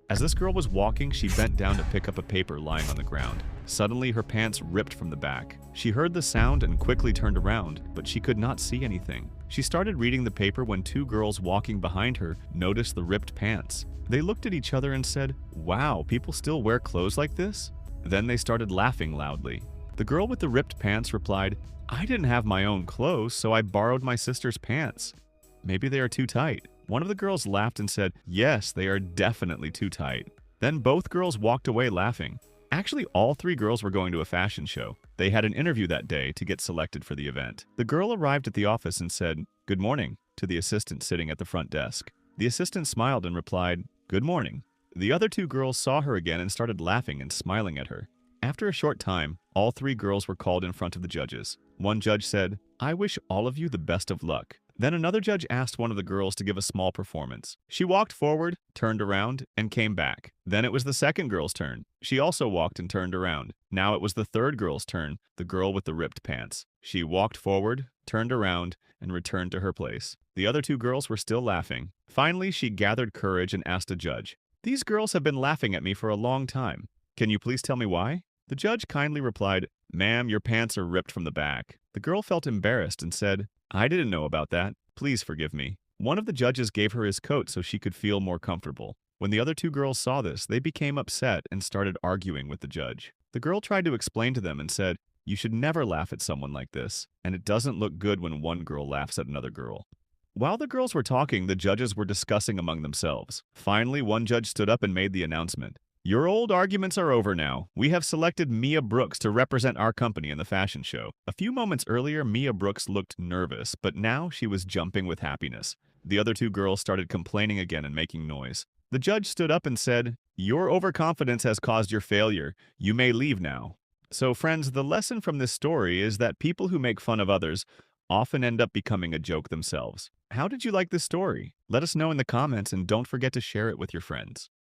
As this girl was walking, she bent down to pick up a paper lying on the ground. Suddenly, her pants ripped from the back. She heard the sound and quickly turned around, but she could not see anything. She started reading the paper when two girls walking behind her noticed the ripped pants. They looked at each other and said, "Wow, people still wear clothes like this?" Then they started laughing loudly. The girl with the ripped pants replied, "I didn't have my own clothes, so I borrowed my sister's pants. Maybe they are too tight." One of the girls laughed and said, "Yes, they are definitely too tight." Then both girls walked away laughing. Actually, all three girls were going to a fashion show. They had an interview that day to get selected for the event. The girl arrived at the office and said, "Good morning," to the assistant sitting at the front desk. The assistant smiled and replied, "Good morning." The other two girls saw her again and started laughing and smiling at her. After a short time, all three girls were called in front of the judges. One judge said, "I wish all of you the best of luck." Then another judge asked one of the girls to give a small performance. She walked forward, turned around, and came back. Then it was the second girl's turn. She also walked and turned around. Now it was the third girl's turn, the girl with the ripped pants. She walked forward, turned around, and returned to her place. The other two girls were still laughing. Finally, she gathered courage and asked a judge, "These girls have been laughing at me for a long time. Can you please tell me why?" The judge kindly replied, "Ma'am, your pants are ripped from the back." The girl felt embarrassed and said, "I didn't know about that. Please forgive me." One of the judges gave her his coat so she could feel more comfortable. When the other two girls saw this, they became upset and started arguing with the judge. The girl tried to explain to them and said, "You should never laugh at someone like this, and it doesn't look good when one girl laughs at another girl." While the girls were talking, the judges were discussing among themselves. Finally, one judge stood up and made the announcement. "Your old arguments are over now. We have selected Mia Brooks to represent our company in the fashion show." A few moments earlier, Mia Brooks looked nervous, but now she was jumping with happiness. The other two girls started complaining again and making noise. The judge stood up and said, "Your overconfidence has caused your failure. You may leave now." So friends, the lesson from this story is that people who make fun of others often end up becoming a joke themselves. How did you like this story? Let us know in the comments and don't forget to share it with your friends.